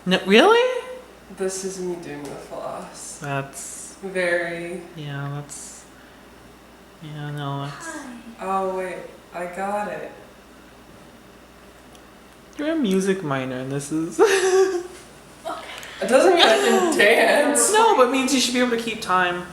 No, really? This is me doing the floss. That's Very. yeah. That's yeah. No, that's. Oh wait, I got it. You're a music minor, and this is. It doesn't mean I can dance. No, but it means you should be able to keep time.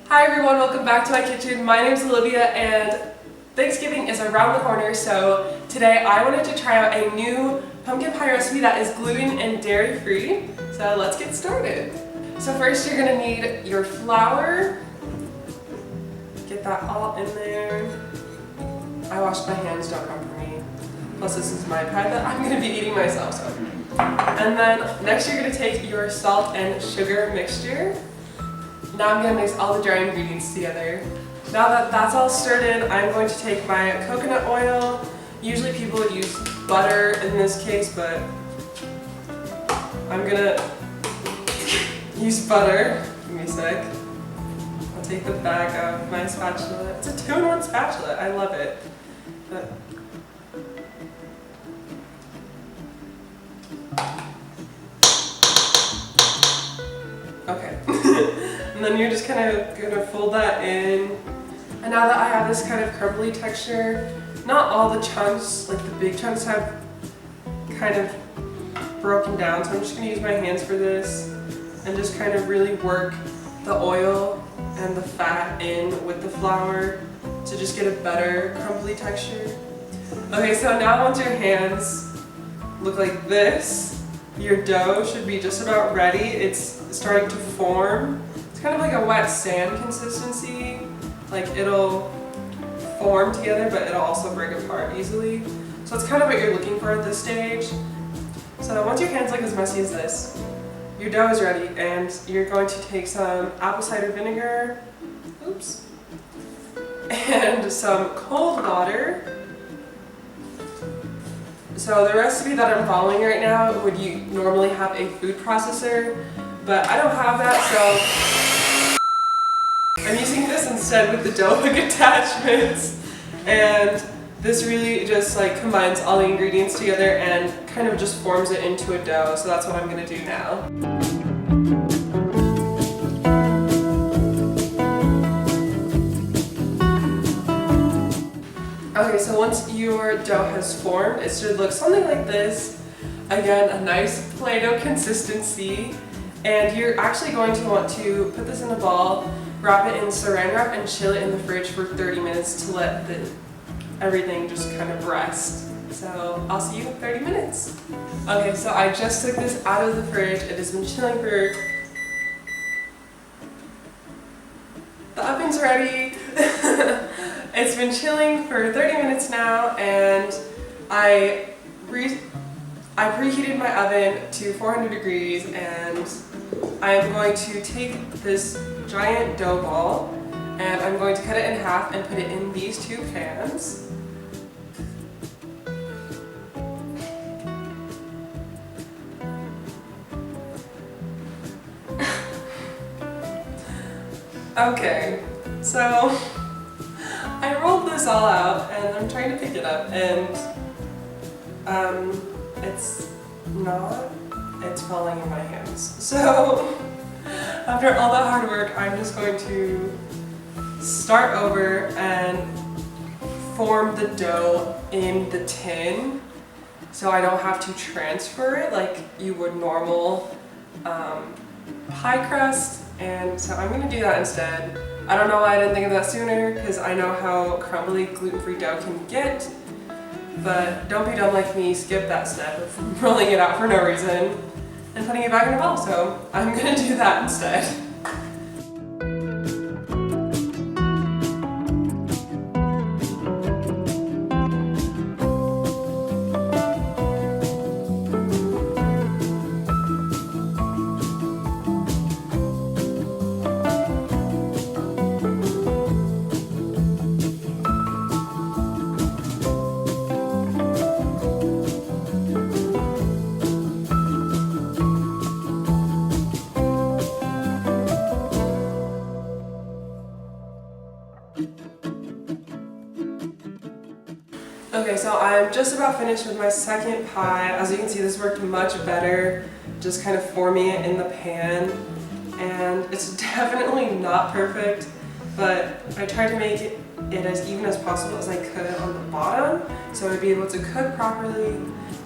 Hi everyone, welcome back to my kitchen. My name is Olivia and Thanksgiving is around the corner, so today I wanted to try out a new pumpkin pie recipe that is gluten and dairy free. So let's get started. So first you're gonna need your flour. Get that all in there. I washed my hands, don't come for me. Plus this is my pie that I'm gonna be eating myself. So. And then next you're gonna take your salt and sugar mixture. Now I'm going to mix all the dry ingredients together. Now that that's all stirred in, I'm going to take my coconut oil. Usually people would use butter in this case, but I'm going to use butter. Give me a sec. I'll take the back of my spatula. It's a 2-in-1 spatula. I love it. But okay. And then you're just kind of going to fold that in. And now that I have this kind of crumbly texture, not all the chunks, like the big chunks, have kind of broken down. So I'm just going to use my hands for this and just kind of really work the oil and the fat in with the flour to just get a better crumbly texture. Okay, so now once your hands look like this, your dough should be just about ready. It's starting to form. It's kind of like a wet sand consistency. Like it'll form together, but it'll also break apart easily. So it's kind of what you're looking for at this stage. So once your hands look as messy as this, your dough is ready, and you're going to take some apple cider vinegar, oops, and some cold water. So the recipe that I'm following right now would you normally have a food processor, but I don't have that, so I'm using this instead with the dough hook attachments. And this really just like combines all the ingredients together and kind of just forms it into a dough. So that's what I'm gonna do now. Okay, so once your dough has formed, it should look something like this. Again, a nice Play-Doh consistency. And you're actually going to want to put this in a ball, wrap it in saran wrap, and chill it in the fridge for 30 minutes to let everything just kind of rest. So I'll see you in 30 minutes. Okay, so I just took this out of the fridge. It has been chilling for... The oven's ready. It's been chilling for 30 minutes now, and I preheated my oven to 400 degrees, and I am going to take this giant dough ball and I'm going to cut it in half and put it in these two pans. Okay, so I rolled this all out and I'm trying to pick it up, and it's falling in my hands. So after all that hard work, I'm just going to start over and form the dough in the tin so I don't have to transfer it like you would normal pie crust. And so I'm going to do that instead. I don't know why I didn't think of that sooner, because I know how crumbly gluten-free dough can get. But don't be dumb like me, skip that step of rolling it out for no reason and putting it back in a bowl. So I'm going to do that instead. Okay, so I'm just about finished with my second pie. As you can see, this worked much better, just kind of forming it in the pan. And it's definitely not perfect, but I tried to make it as even as possible as I could on the bottom, so I'd be able to cook properly.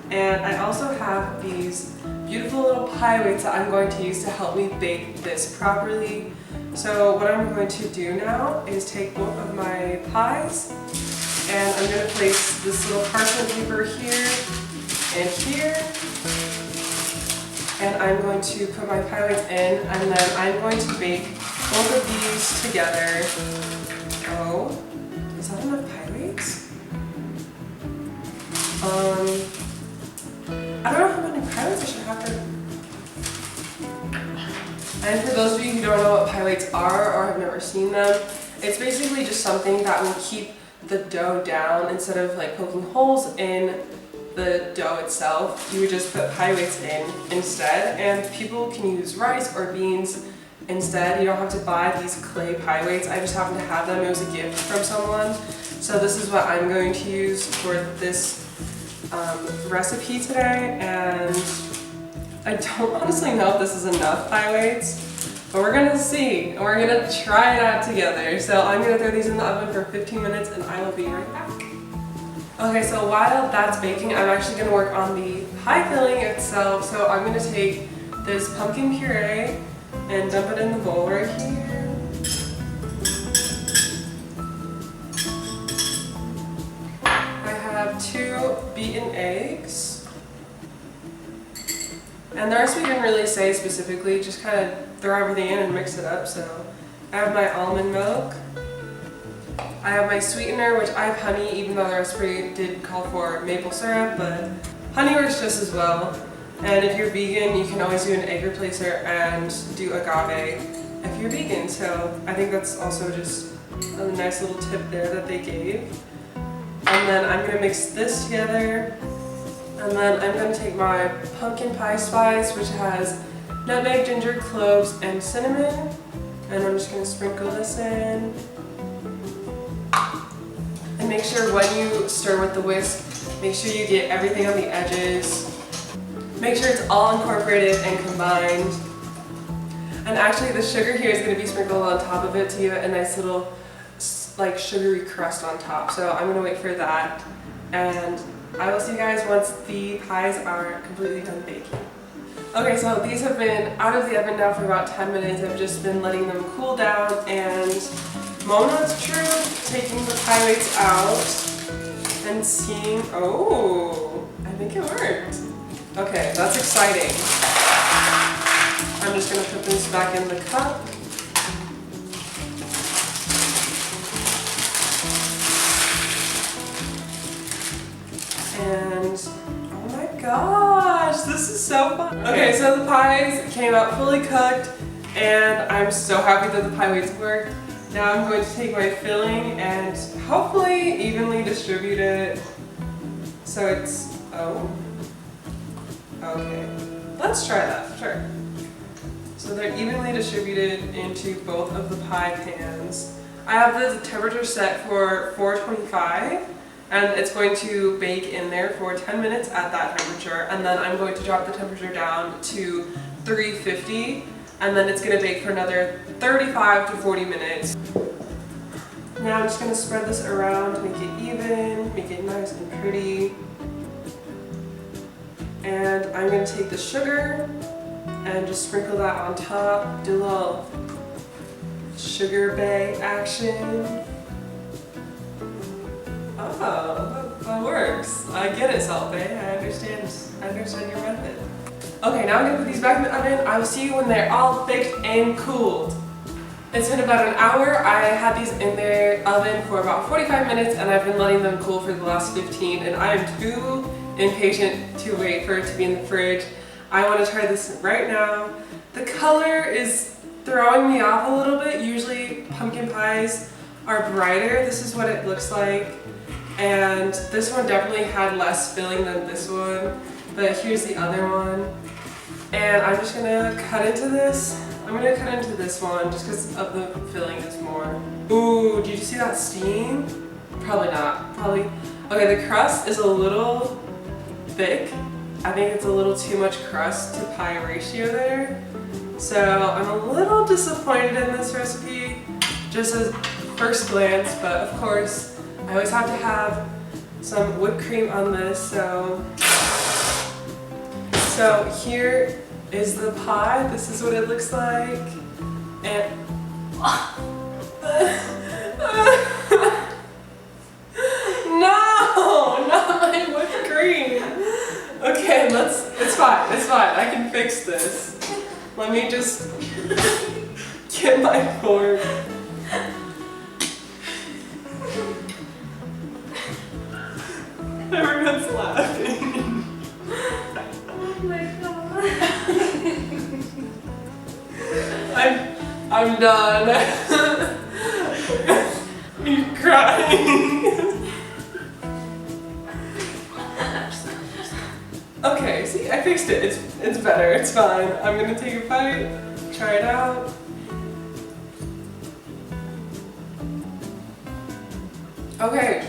And I also have these beautiful little pie weights that I'm going to use to help me bake this properly. So what I'm going to do now is take both of my pies, and I'm going to place this little parchment paper here and here. And I'm going to put my pie weights in, and then I'm going to bake both of these together. Oh, is that enough pie weights? I don't know how many pie weights I should have to. And for those of you who don't know what pie weights are or have never seen them, it's basically just something that will keep the dough down instead of like poking holes in the dough itself. You would just put pie weights in instead, and people can use rice or beans instead. You don't have to buy these clay pie weights. I just happen to have them. It was a gift from someone. So this is what I'm going to use for this recipe today, and I don't honestly know if this is enough pie weights, but we're gonna see. We're gonna try it out together. So I'm gonna throw these in the oven for 15 minutes and I will be right back. Okay, so while that's baking, I'm actually gonna work on the pie filling itself. So I'm gonna take this pumpkin puree and dump it in the bowl right here. I have 2 beaten eggs. And the recipe didn't really say specifically, just kind of throw everything in and mix it up. So I have my almond milk. I have my sweetener, which I have honey, even though the recipe did call for maple syrup, but honey works just as well. And if you're vegan, you can always do an egg replacer and do agave if you're vegan. So I think that's also just a nice little tip there that they gave. And then I'm gonna mix this together. And then I'm going to take my pumpkin pie spice, which has nutmeg, ginger, cloves, and cinnamon. And I'm just going to sprinkle this in. And make sure when you stir with the whisk, make sure you get everything on the edges. Make sure it's all incorporated and combined. And actually the sugar here is going to be sprinkled on top of it to give it a nice little like sugary crust on top. So I'm going to wait for that. And I will see you guys once the pies are completely done baking. Okay, so these have been out of the oven now for about 10 minutes. I've just been letting them cool down, and Mona's truth, taking the pie weights out and seeing, oh, I think it worked. Okay, that's exciting. I'm just gonna put this back in the cup. And oh my gosh, this is so fun. Okay, so the pies came out fully cooked, and I'm so happy that the pie weights worked. Now I'm going to take my filling and hopefully evenly distribute it so it's, oh, okay. Let's try that, sure. So they're evenly distributed into both of the pie pans. I have the temperature set for 425. And it's going to bake in there for 10 minutes at that temperature, and then I'm going to drop the temperature down to 350, and then it's going to bake for another 35 to 40 minutes. Now I'm just going to spread this around, make it even, make it nice and pretty. And I'm going to take the sugar and just sprinkle that on top, do a little sugar bay action. Oh, that works. I get it, Salt Bay. I understand your method. Okay, now I'm gonna put these back in the oven. I will see you when they're all baked and cooled. It's been about an hour. I had these in their oven for about 45 minutes, and I've been letting them cool for the last 15, and I am too impatient to wait for it to be in the fridge. I want to try this right now. The color is throwing me off a little bit. Usually pumpkin pies are brighter. This is what it looks like. And this one definitely had less filling than this one, but here's the other one. And I'm just gonna cut into this. I'm gonna cut into this one just because of the filling is more. Ooh, did you see that steam? Probably not. Probably. Okay, the crust is a little thick. I think it's a little too much crust to pie ratio there. So I'm a little disappointed in this recipe, just as first glance, but of course I always have to have some whipped cream on this. So here is the pie. This is what it looks like. And no, not my whipped cream. Okay, it's fine, I can fix this. Let me just get my fork. Everyone's laughing. Oh my god. I'm done. You're crying. Okay, see, I fixed it. It's better. It's fine. I'm gonna take a bite, try it out. Okay,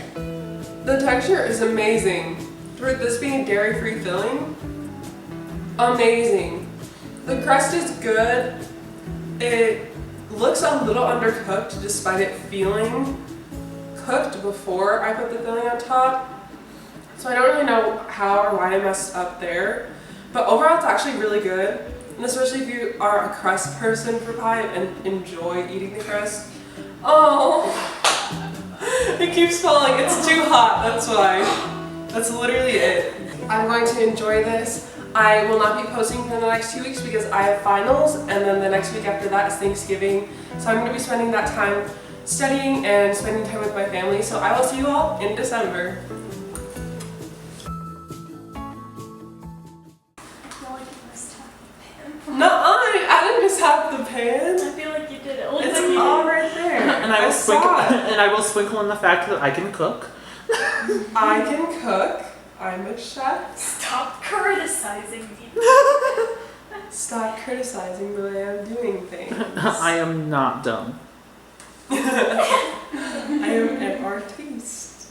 the texture is amazing. For this being dairy-free filling, amazing. The crust is good. It looks a little undercooked despite it feeling cooked before I put the filling on top. So I don't really know how or why I messed up there. But overall it's actually really good. And especially if you are a crust person for pie and enjoy eating the crust. Oh, it keeps falling. It's too hot, that's why. That's literally it. I'm going to enjoy this. I will not be posting for the next 2 weeks because I have finals, and then the next week after that is Thanksgiving. So I'm going to be spending that time studying and spending time with my family. So I will see you all in December. I feel like you must have the pan. No, I didn't miss half the pan. I feel like you did it. Looks It's like you all did. right there. And I will saw it. and I will sprinkle in the fact that I can cook. I can cook. I'm a chef. Stop criticizing me. Stop criticizing the way I'm doing things. I am not dumb. I am an artiste.